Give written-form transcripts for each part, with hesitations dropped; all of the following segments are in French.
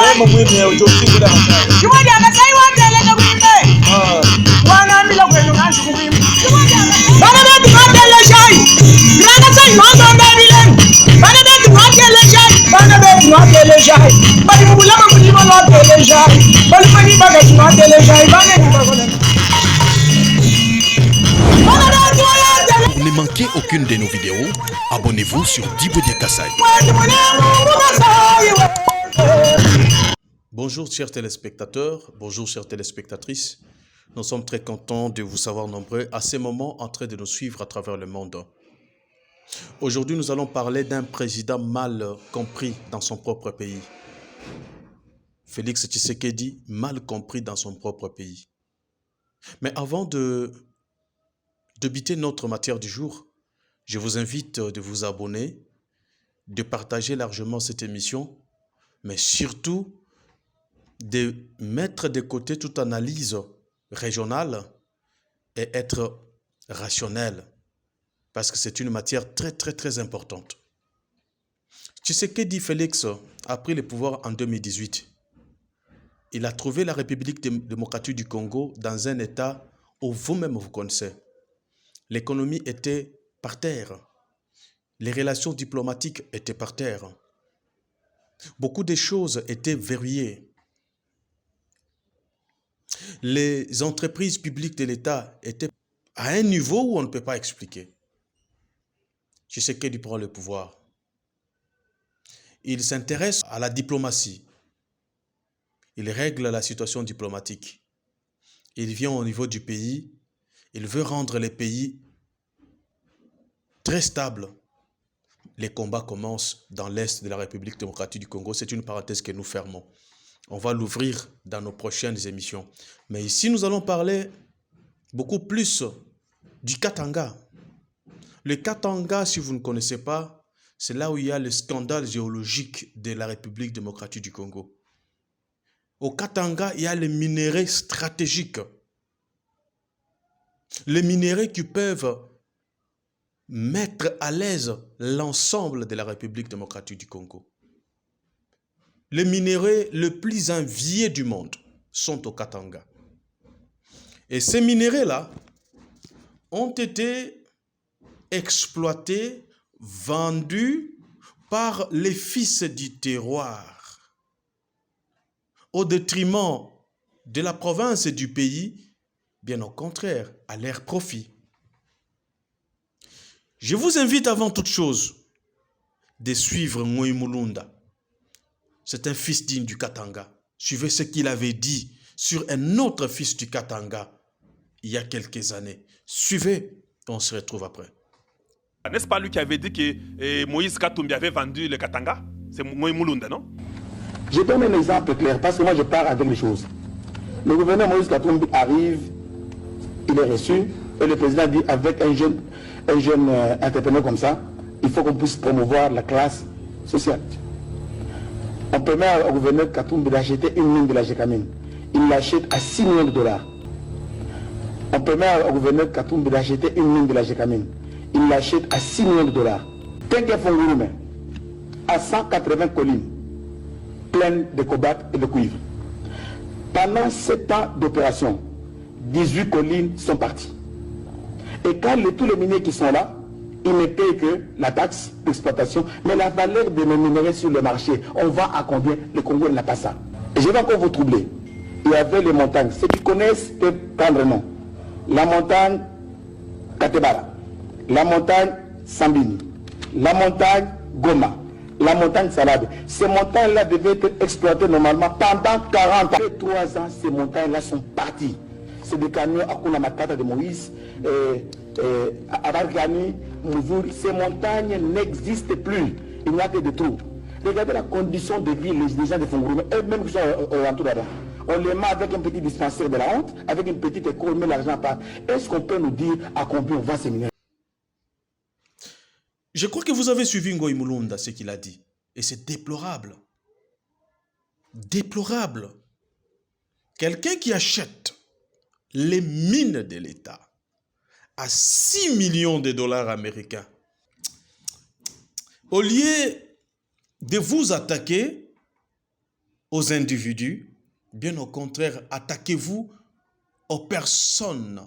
Pour ne manquer aucune de nos vidéos, abonnez-vous sur Diboudia Kassai. Bonjour chers téléspectateurs, bonjour chères téléspectatrices. Nous sommes très contents de vous savoir nombreux à ces moments en train de nous suivre à travers le monde. Aujourd'hui, nous allons parler d'un président mal compris dans son propre pays. Félix Tshisekedi, mal compris dans son propre pays. Mais avant de débuter notre matière du jour, je vous invite de vous abonner, de partager largement cette émission, mais surtout de mettre de côté toute analyse régionale et être rationnel, parce que c'est une matière très importante. Tshisekedi Félix a pris le pouvoir en 2018. Il a trouvé la République démocratique du Congo dans un état où vous-même vous connaissez. L'économie était par terre. Les relations diplomatiques étaient par terre. Beaucoup de choses étaient verrouillées. Les entreprises publiques de l'État étaient à un niveau où on ne peut pas expliquer. Tshisekedi prend le pouvoir. Il s'intéresse à la diplomatie. Il règle la situation diplomatique. Il vient au niveau du pays. Il veut rendre les pays très stables. Les combats commencent dans l'est de la République démocratique du Congo. C'est une parenthèse que nous fermons. On va l'ouvrir dans nos prochaines émissions. Mais ici, nous allons parler beaucoup plus du Katanga. Le Katanga, si vous ne connaissez pas, c'est là où il y a le scandale géologique de la République démocratique du Congo. Au Katanga, il y a les minéraux stratégiques. Les minéraux qui peuvent mettre à l'aise l'ensemble de la République démocratique du Congo. Les minéraux les plus enviés du monde sont au Katanga. Et ces minéraux-là ont été exploités, vendus par les fils du terroir, au détriment de la province et du pays, bien au contraire, à leur profit. Je vous invite avant toute chose de suivre Ngoï Mulunda. C'est un fils digne du Katanga. Suivez ce qu'il avait dit sur un autre fils du Katanga il y a quelques années. Suivez, on se retrouve après. N'est-ce pas lui qui avait dit que Moïse Katumbi avait vendu le Katanga? C'est Ngoï Mulunda, non? Je donne un exemple clair, parce que moi je pars avec les choses. Le gouverneur Moïse Katumbi arrive, il est reçu, et le président dit avec un jeune entrepreneur comme ça, il faut qu'on puisse promouvoir la classe sociale. On permet au gouverneur Katumbi d'acheter une mine de la Gécamine. Il l'achète à 6 millions de dollars. On permet au gouverneur Katumbi d'acheter une mine de la Gécamine. Il l'achète à 6 millions de dollars. Tenke Fongurume, à 180 collines, pleines de cobalt et de cuivre. Pendant 7 ans d'opération, 18 collines sont parties. Et quand tous les minés qui sont là, ils ne payent que la taxe d'exploitation, mais la valeur de nos minéraux sur le marché, on vend à combien? Le Congo n'a pas ça. Et je vais encore vous troubler. Il y avait les montagnes. Ceux qui connaissent peuvent prendre nom. La montagne Katebara, la montagne Sambini, la montagne Goma, la montagne Salade. Ces montagnes-là devaient être exploitées normalement pendant 40 ans. Et 3 ans, ces montagnes-là sont parties. C'est des camions Akuna Matata de Moïse, Abargani, Mouzouri. Ces montagnes n'existent plus. Il n'y a que des trous. Regardez la condition de vie, les gens de Fongourou, eux-mêmes qui sont autour là-bas. On les met avec un petit dispensaire de la honte, avec une petite école, on met l'argent par. Est-ce qu'on peut nous dire à combien on va séminaire? Je crois que vous avez suivi Ngoï Mulunda, ce qu'il a dit. Et c'est déplorable. Déplorable. Quelqu'un qui achète les mines de l'État à 6 millions de dollars américains, au lieu de vous attaquer, aux individus. Bien au contraire, attaquez-vous aux personnes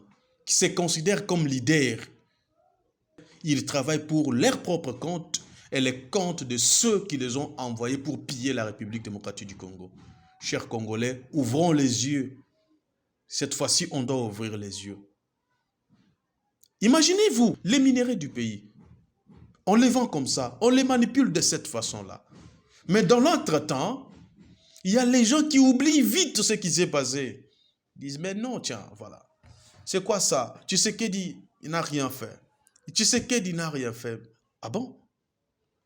qui se considèrent comme leaders. Ils travaillent pour leur propre compte et les comptes de ceux qui les ont envoyés pour piller la République démocratique du Congo. Chers Congolais, ouvrons les yeux. Cette fois-ci, on doit ouvrir les yeux. Imaginez-vous les minéraux du pays. On les vend comme ça, on les manipule de cette façon-là. Mais dans l'entretemps, il y a les gens qui oublient vite ce qui s'est passé. Ils disent, mais non, tiens, voilà. C'est quoi ça? Tshisekedi, il n'a rien fait. Tshisekedi n'a rien fait. Ah bon?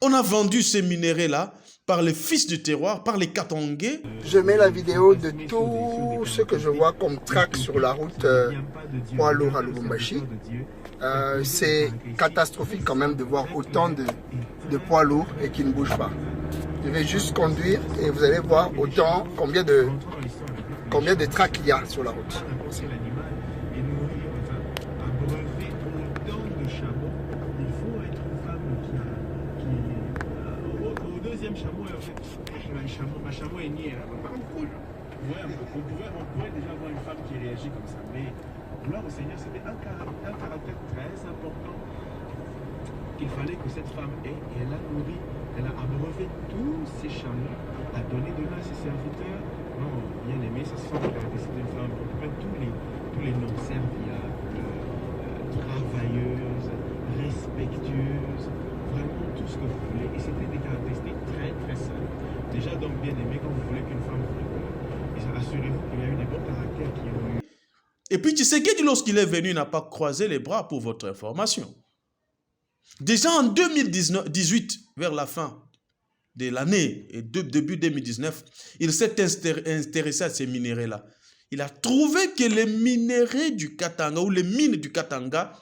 On a vendu ces minéraux-là par les fils du terroir, par les Katangais. Je mets la vidéo de tout ce que je vois comme track sur la route poids lourd à Lubumbashi. C'est catastrophique quand même de voir autant de poids lourds et qui ne bougent pas. Je vais juste conduire et vous allez voir autant combien de tracks il y a sur la route. Ma chameau est nié. On pourrait déjà voir une femme qui réagit comme ça, mais gloire au Seigneur, c'était un caractère très important qu'il fallait que cette femme ait. Et elle a nourri, elle a abreuvé tous ses chameaux, a donné de l'eau à ses serviteurs. Non, bien aimé, ça se sent la caractéristique d'une femme. On peut mettre tous les noms serviables, travailleuses, respectueuses, vraiment tout ce que vous voulez. Et c'était des caractéristiques très très simples. Déjà, donc, bien aimé, quand vous voulez qu'une femme vous réponde, assurez-vous qu'il y a eu des bons caractères qui ont eu. Et puis Tshisekedi, lorsqu'il est venu, n'a pas croisé les bras pour votre information. Déjà en 2018, vers la fin de l'année et début 2019, il s'est intéressé à ces minéraux-là. Il a trouvé que les minéraux du Katanga ou les mines du Katanga,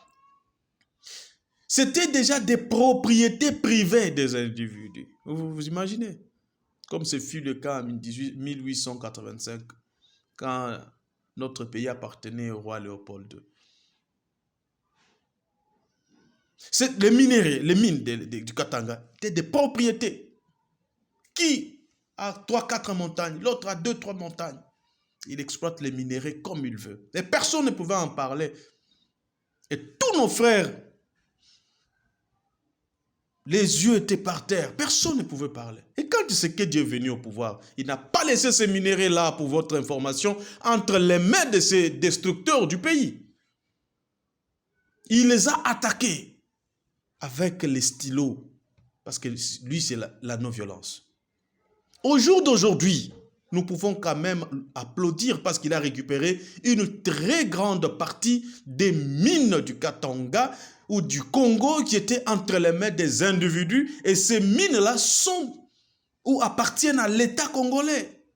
c'était déjà des propriétés privées des individus. Vous imaginez? Comme ce fut le cas en 1885, quand notre pays appartenait au roi Léopold II. Les minéraux, les mines du Katanga, étaient des propriétés. Qui a 3-4 montagnes, l'autre a 2-3 montagnes. Il exploite les minéraux comme il veut. Et personne ne pouvait en parler. Et tous nos frères, les yeux étaient par terre. Personne ne pouvait parler. Et quand Tshisekedi est venu au pouvoir, il n'a pas laissé ces minéraux-là, pour votre information, entre les mains de ces destructeurs du pays. Il les a attaqués avec les stylos. Parce que lui, c'est la non-violence. Au jour d'aujourd'hui, nous pouvons quand même applaudir parce qu'il a récupéré une très grande partie des mines du Katanga ou du Congo qui étaient entre les mains des individus. Et ces mines-là sont ou appartiennent à l'État congolais.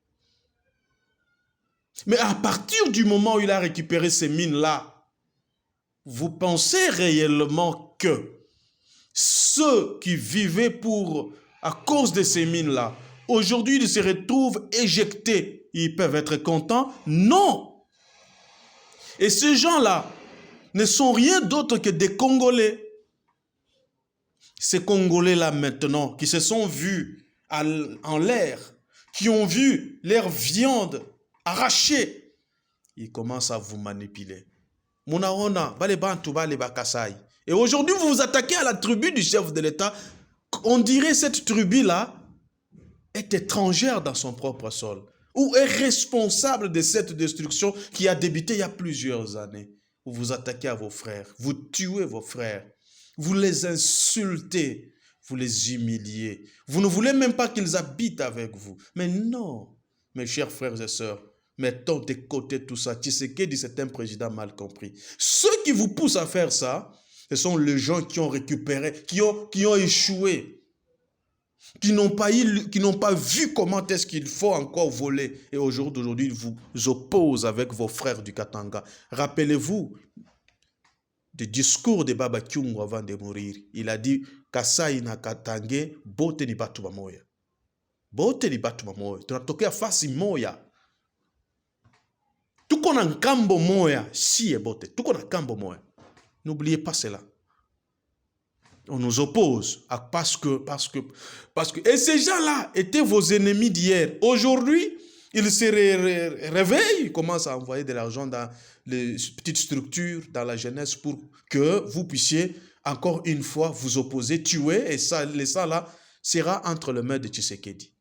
Mais à partir du moment où il a récupéré ces mines-là, vous pensez réellement que ceux qui vivaient à cause de ces mines-là, aujourd'hui, ils se retrouvent éjectés. Ils peuvent être contents? Non. Et ces gens-là ne sont rien d'autre que des Congolais. Ces Congolais-là maintenant, qui se sont vus en l'air, qui ont vu leur viande arrachée, ils commencent à vous manipuler. Et aujourd'hui, vous vous attaquez à la tribu du chef de l'État. On dirait cette tribu-là est étrangère dans son propre sol ou est responsable de cette destruction qui a débuté il y a plusieurs années. Vous vous attaquez à vos frères, vous tuez vos frères, vous les insultez, vous les humiliez. Vous ne voulez même pas qu'ils habitent avec vous. Mais non, mes chers frères et sœurs, mettons de côté tout ça. Tshisekedi, c'est un président mal compris. Ceux qui vous poussent à faire ça, ce sont les gens qui ont récupéré, qui ont échoué, qui n'ont pas vu comment est-ce qu'il faut encore voler. Et aujourd'hui, ils vous opposent avec vos frères du Katanga. Rappelez-vous du discours de Baba Kyungu avant de mourir. Il a dit, Kasai na Katange, bote ni batu bamoya. Bote ni batu bamoya. Tunatokea fasi moya. Tuko na nkambo moya, si e bote. Tuko na nkambo moya. N'oubliez pas cela. On nous oppose parce que... Et ces gens-là étaient vos ennemis d'hier. Aujourd'hui, ils se réveillent, ils commencent à envoyer de l'argent dans les petites structures, dans la jeunesse, pour que vous puissiez encore une fois vous opposer, tuer, et ça, là, sera entre les mains de Tshisekedi.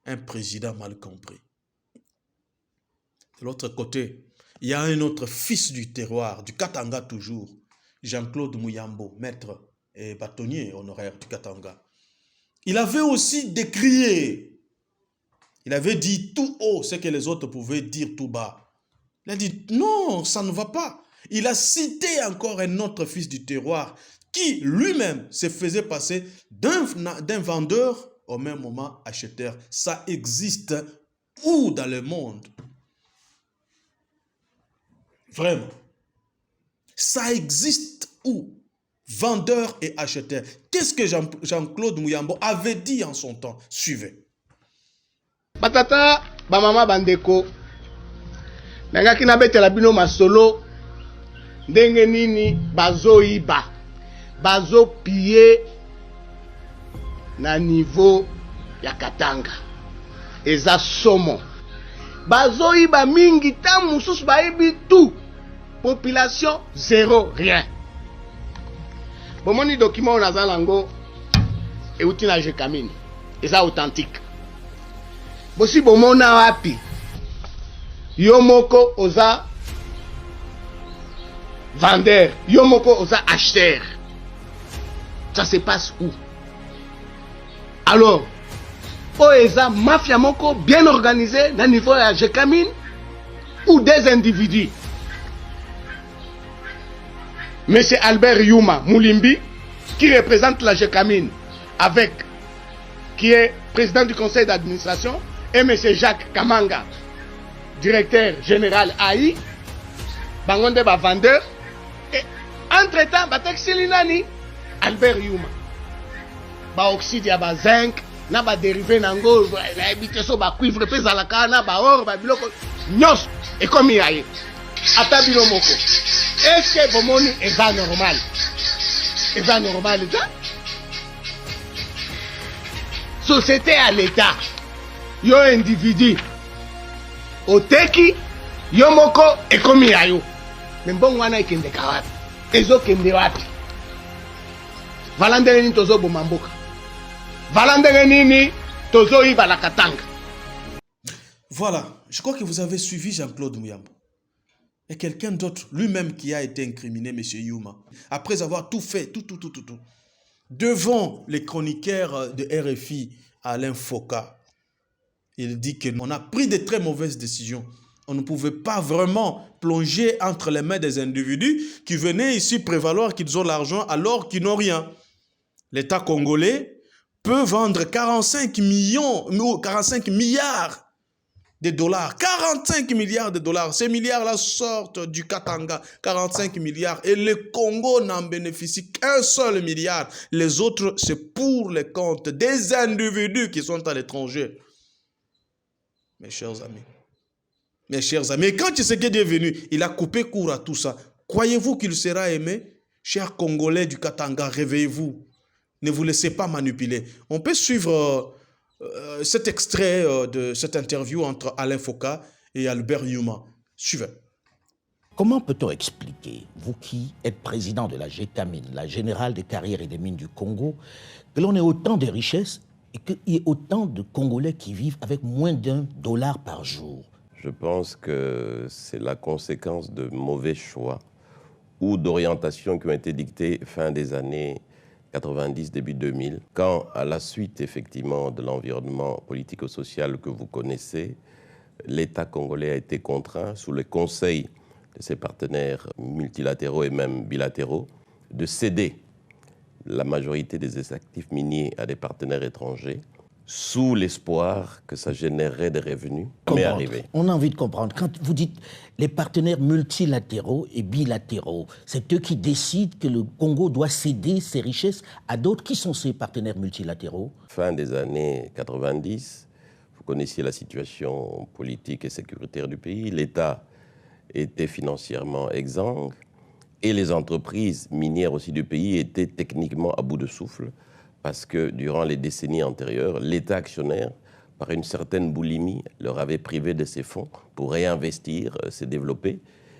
Un président mal compris. De l'autre côté, il y a un autre fils du terroir, du Katanga toujours, Jean-Claude Muyambo, maître et bâtonnier honoraire du Katanga. Il avait aussi décrié, il avait dit tout haut ce que les autres pouvaient dire tout bas. Il a dit non, ça ne va pas. Il a cité encore un autre fils du terroir qui lui-même se faisait passer d'un vendeur au même moment acheteur. Ça existe où dans le monde? Vraiment. Ça existe où? Vendeur et acheteur. Qu'est-ce que Jean-Claude Muyambo avait dit en son temps? Suivez. Batata, bamama bandeko. Nangaki na betela bino masolo. Ndenge nini bazo iba. Bazo piller na niveau ya Katanga. Eza somo. Bazo iba mingi ta mususu ba ibi tout. Population zéro, rien. Bomoni document on a lango et outil na Jekamine. Eza authentique. Bosi bomona wapi. Yomoko oza vendeur, Yomoko oza acheteur. Ça se passe où? Alors, Oeza mafia moko bien organisée na niveau ya Jekamine ou des individus. Monsieur Albert Yuma Moulimbi, qui représente la Jekamine, avec, qui est président du conseil d'administration, et monsieur Jacques Kamanga, directeur général AI, Bangonde ba vendeur, et entre-temps, Batexilinani, Albert Yuma, ba oxyde ya ba zinc, na ba dérivé nango, na ebite so ba cuivre pe zalaka, na ba or, ba biloko, nyos, et comme yaye. Atabino moko. Est-ce que bomoni est pas normal? Est pas normal ça? Société à l'État. Yo individu. Oteki, yo moko ekomi ayo. Mbongo wana ikende kawapi. Ezo kende wapi. Valandere ni tozo bomamboka. Valandere nini tozo iba la Katanga. Voilà, je crois que vous avez suivi Jean-Claude Muyambo. Et quelqu'un d'autre, lui-même qui a été incriminé, M. Yuma, après avoir tout fait, tout, devant les chroniqueurs de RFI, Alain Foka, il dit qu'on a pris de très mauvaises décisions. On ne pouvait pas vraiment plonger entre les mains des individus qui venaient ici prévaloir qu'ils ont l'argent alors qu'ils n'ont rien. L'État congolais peut vendre 45 milliards de dollars, 45 milliards de dollars. Ces milliards-là sortent du Katanga, 45 milliards. Et le Congo n'en bénéficie qu'un seul milliard. Les autres, c'est pour les comptes des individus qui sont à l'étranger. Mes chers amis. Mes chers amis. Et quand Tshisekedi est venu, il a coupé court à tout ça. Croyez-vous qu'il sera aimé? Chers Congolais du Katanga, réveillez-vous. Ne vous laissez pas manipuler. On peut suivre... cet extrait de cette interview entre Alain Foka et Albert Yuma. Suivez. Comment peut-on expliquer, vous qui êtes président de la Jekamine, la Générale des carrières et des mines du Congo, que l'on ait autant de richesses et qu'il y ait autant de Congolais qui vivent avec moins d'$1 par jour? Je pense que c'est la conséquence de mauvais choix ou d'orientations qui ont été dictées fin des années 90, début 2000, quand, à la suite, effectivement, de l'environnement politico-social que vous connaissez, l'État congolais a été contraint, sous le conseil de ses partenaires multilatéraux et même bilatéraux, de céder la majorité des actifs miniers à des partenaires étrangers, sous l'espoir que ça générerait des revenus, mais arrivé. On a envie de comprendre. Quand vous dites les partenaires multilatéraux et bilatéraux, c'est eux qui décident que le Congo doit céder ses richesses à d'autres. Qui sont ces partenaires multilatéraux? Fin des années 90, vous connaissiez la situation politique et sécuritaire du pays. L'État était financièrement exsangue. Et les entreprises minières aussi du pays étaient techniquement à bout de souffle parce que durant les décennies antérieures, l'État actionnaire, par une certaine boulimie, leur avait privé de ces fonds pour réinvestir, se développer.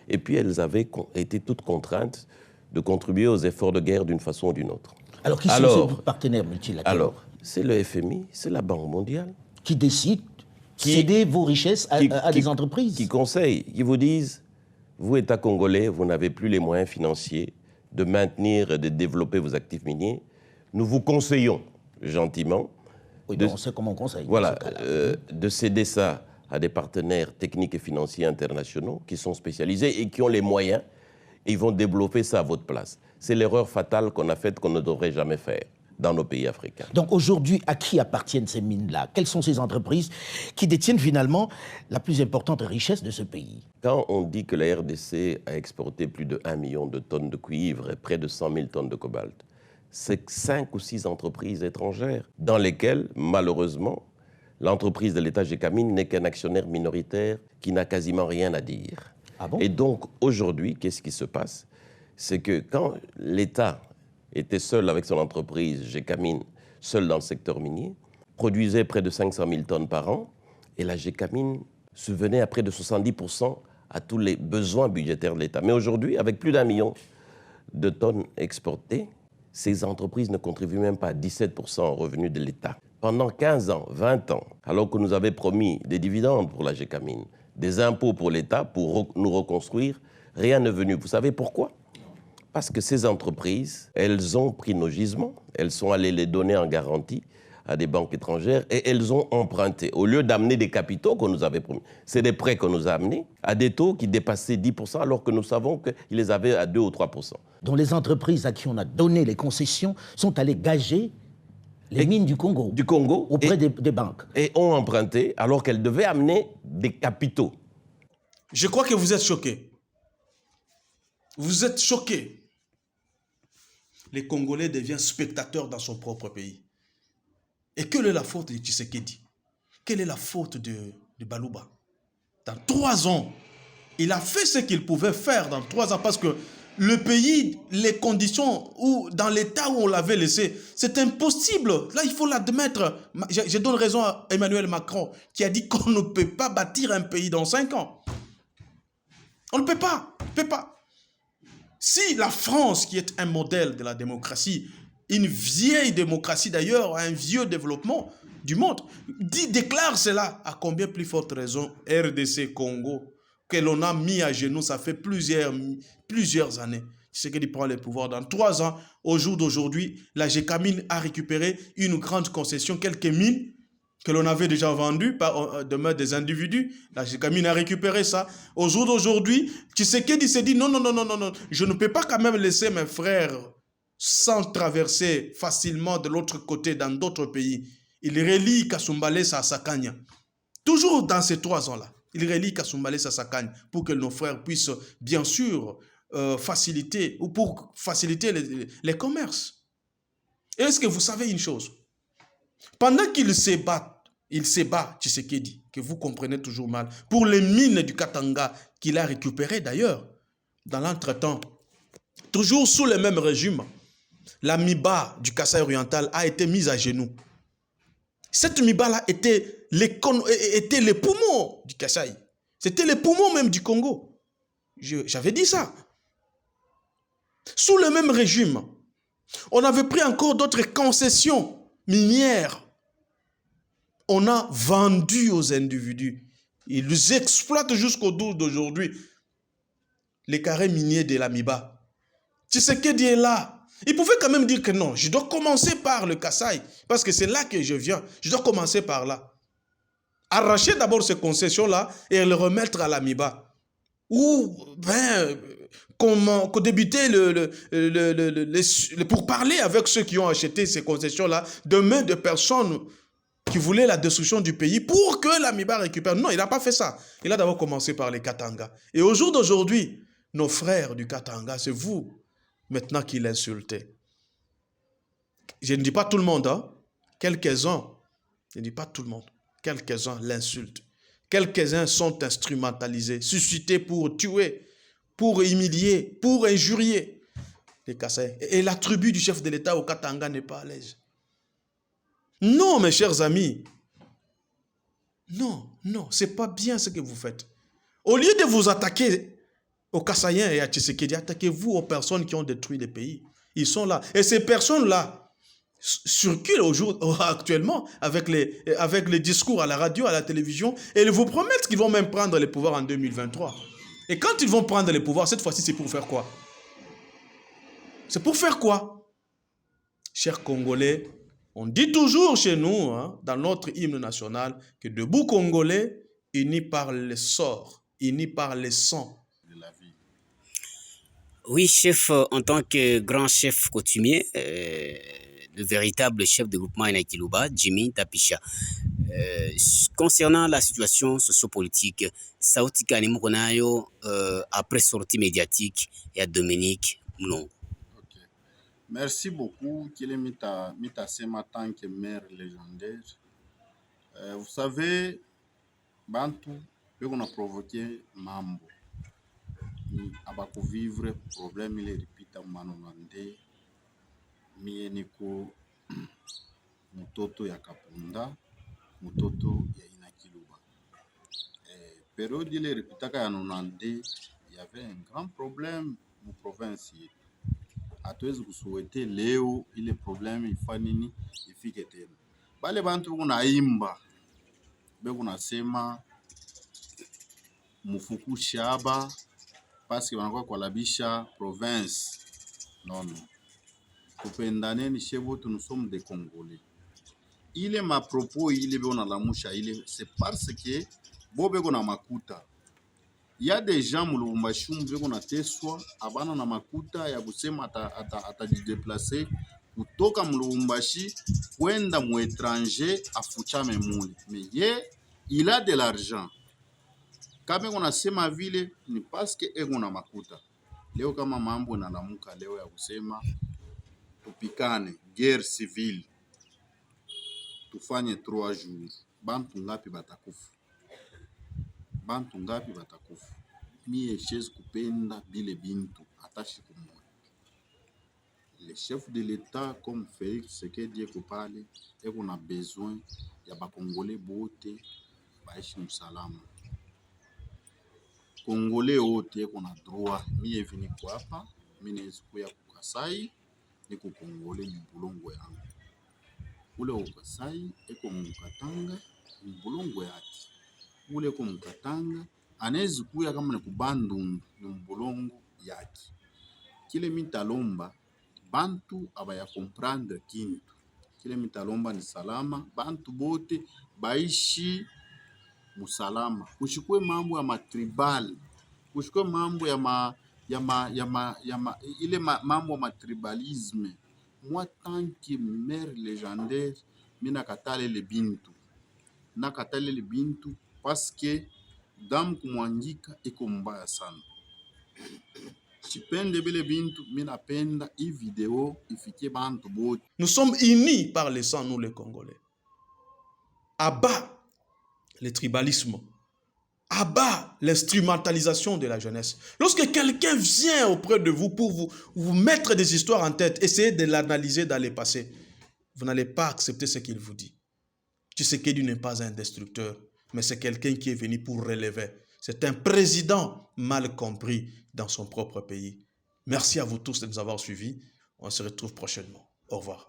Et puis elles avaient été toutes contraintes de contribuer aux efforts de guerre d'une façon ou d'une autre. Alors, qui sont ces partenaires multilatéraux? Alors, c'est le FMI, c'est la Banque mondiale. Qui décident de céder vos richesses à des entreprises? Qui conseillent, qui vous disent, vous, État congolais, vous n'avez plus les moyens financiers de maintenir et de développer vos actifs miniers. Nous vous conseillons, gentiment, oui, on sait comment on conseille. Voilà, de céder ça à des partenaires techniques et financiers internationaux qui sont spécialisés et qui ont les moyens, et ils vont développer ça à votre place. C'est l'erreur fatale qu'on a faite, qu'on ne devrait jamais faire dans nos pays africains. Donc aujourd'hui, à qui appartiennent ces mines-là? Quelles sont ces entreprises qui détiennent finalement la plus importante richesse de ce pays? Quand on dit que la RDC a exporté plus de 1 million de tonnes de cuivre et près de 100 000 tonnes de cobalt, c'est 5 ou 6 entreprises étrangères dans lesquelles, malheureusement, l'entreprise de l'État Gécamine n'est qu'un actionnaire minoritaire qui n'a quasiment rien à dire. Ah bon? Et donc, aujourd'hui, qu'est-ce qui se passe? C'est que quand l'État était seul avec son entreprise Gécamine, seul dans le secteur minier, produisait près de 500 000 tonnes par an, et la Gécamine subvenait à près de 70% à tous les besoins budgétaires de l'État. Mais aujourd'hui, avec plus d'1 million de tonnes exportées, ces entreprises ne contribuent même pas à 17% aux revenus de l'État. Pendant 15 ans, 20 ans, alors que nous avions promis des dividendes pour la Gécamine, des impôts pour l'État, pour nous reconstruire, rien n'est venu. Vous savez pourquoi? Parce que ces entreprises, elles ont pris nos gisements, elles sont allées les donner en garantie à des banques étrangères et elles ont emprunté. Au lieu d'amener des capitaux qu'on nous avait promis, c'est des prêts qu'on nous a amenés à des taux qui dépassaient 10% alors que nous savons qu'ils les avaient à 2 ou 3%. Donc les entreprises à qui on a donné les concessions sont allées gager les mines du Congo. Du Congo. Auprès des banques. Et ont emprunté alors qu'elles devaient amener des capitaux. Je crois que vous êtes choqués. Vous êtes choqués. Les Congolais deviennent spectateurs dans son propre pays. Et quelle est la faute de Tshisekedi? Quelle est la faute de Balouba? Dans 3 ans, il a fait ce qu'il pouvait faire dans 3 ans parce que le pays, les conditions, dans l'état où on l'avait laissé, c'est impossible. Là, il faut l'admettre. Je donne raison à Emmanuel Macron qui a dit qu'on ne peut pas bâtir un pays dans 5 ans. On ne peut pas. On ne peut pas. Si la France, qui est un modèle de la démocratie, une vieille démocratie d'ailleurs, un vieux développement du monde, déclare cela, à combien plus forte raison RDC Congo, que l'on a mis à genoux, ça fait plusieurs années. C'est qu'il prend le pouvoir dans 3 ans. Au jour d'aujourd'hui, la Gécamine a récupéré une grande concession, quelques mines que l'on avait déjà vendues par de main des individus. La Gécamine a récupéré ça. Au jour d'aujourd'hui, Tshisekedi s'est dit non, je ne peux pas quand même laisser mes frères sans traverser facilement de l'autre côté dans d'autres pays. Il relie Kasumbalesa à Sakanya. Toujours dans ces 3 ans-là, il relie Kasumbalesa à Sakanya pour que nos frères puissent bien sûr faciliter ou pour faciliter les commerces. Et est-ce que vous savez une chose? Pendant qu'il se bat, Tshisekedi, que vous comprenez toujours mal, pour les mines du Katanga qu'il a récupérées d'ailleurs, dans l'entretemps, toujours sous le même régime, la MIBA du Kasaï oriental a été mise à genoux. Cette MIBA-là était les poumons du Kasaï. C'était les poumons même du Congo. J'avais dit ça. Sous le même régime, on avait pris encore d'autres concessions minières. On a vendu aux individus. Ils exploitent jusqu'au jour d'aujourd'hui les carrés miniers de la MIBA. Tshisekedi est là. Il pouvait quand même dire que non, je dois commencer par le Kasaï, parce que c'est là que je viens. Je dois commencer par là. Arracher d'abord ces concessions-là et les remettre à la MIBA. Ou, comment débuter pour parler avec ceux qui ont acheté ces concessions-là, de main de personnes qui voulaient la destruction du pays pour que la MIBA récupère. Non, il n'a pas fait ça. Il a d'abord commencé par les Katanga. Et au jour d'aujourd'hui, nos frères du Katanga, c'est vous maintenant qui l'insultez. Je ne dis pas tout le monde, hein. Quelques-uns, je ne dis pas tout le monde, quelques-uns l'insultent. Quelques-uns sont instrumentalisés, suscités pour tuer, pour humilier, pour injurier les Kasaïs. Et la tribu du chef de l'État au Katanga n'est pas à l'aise. Non, mes chers amis. Non, non, c'est pas bien ce que vous faites. Au lieu de vous attaquer aux Kasaïens et à Tshisekedi, attaquez-vous aux personnes qui ont détruit les pays. Ils sont là. Et ces personnes-là circulent actuellement avec les discours à la radio, à la télévision, et ils vous promettent qu'ils vont même prendre les pouvoirs en 2023. Et quand ils vont prendre les pouvoirs, cette fois-ci, c'est pour faire quoi? C'est pour faire quoi? Chers Congolais, on dit toujours chez nous, hein, dans notre hymne national, que debout Congolais, unis par le sort, unis par le sang. Oui, chef, en tant que grand chef coutumier, le véritable chef de groupement Inaikiluba, Jimmy Tapisha. Concernant la situation sociopolitique, Sauti Kanimukonayo, après sortie médiatique, il y a Dominique Mnongo. Okay. Merci beaucoup, qu'il est Mitasema tant que maire légendaire. Vous savez, Bantu, on a provoqué Mambo. Abako vivre problème il répita manonande mieniko mutoto ya Kapunda mutoto ya Inakiluba période il répita ya nonande il y avait un grand problème mu province atuwezi kusuwete leo ile problème ifanini ifike tena bale bantu kuna imba beko nasema mufuku shaba parce que wanakuwa kualabisha province. Non, non. Kupendane ni shevotu, nous sommes des Congolais. Il est ma propos, il est bon à la mouche, c'est parce que bobe na makuta. Il y a des gens mulubumbashi mbeko na teswa abana na makuta ya kusema atajideplacer kutoka mulubumbashi kwenda mu étranger afuchame muli. Mais il a de l'argent. Kama unasema vile ni paske ego na makuta. Leo kama mambo yanalamuka leo ya kusema tupikane guerre civile. Tufanye 3 jours. Bantu ngapi batakufa? Bantu ngapi batakufa? Mie chez kupenda bile bintu atashi kumoja. Le chef de l'État comme Félix Tshisekedi Ekopale ego na besoin ya bakongolais bote baishi msalama. Congolais wote kuna droit mie vini kwa hapa mimi nisiku ya kukasai niko Congolais mbulongo yangu ule ukasai eko mukatanga mbulongo yake ule eko mukatanga anezi kuya kama ni kubandundu mbulongo yake kile mitalomba bantu abaya comprendre kintu kile mitalomba ni salama bantu bote baishi musalama kushikwe mambo ya matribal kushikwe mambo mambo ya matribalisme. Moi tant que maire légendaire mina katale le bintu na katale le bintu parce que damu kumwangika iko mbaya sana. Sipende bile bintu mina penda hii video ifikie bantu bote. Nous sommes unis par le sang, nous les Congolais. Abat le tribalisme, abat l'instrumentalisation de la jeunesse. Lorsque quelqu'un vient auprès de vous pour vous mettre des histoires en tête, essayez de l'analyser dans le passé. Vous n'allez pas accepter ce qu'il vous dit. Tshisekedi n'est pas un destructeur, mais c'est quelqu'un qui est venu pour relever. C'est un président mal compris dans son propre pays. Merci à vous tous de nous avoir suivis. On se retrouve prochainement. Au revoir.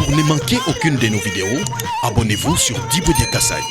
Pour ne manquer aucune de nos vidéos, abonnez-vous sur Djibo Dia Kassaï.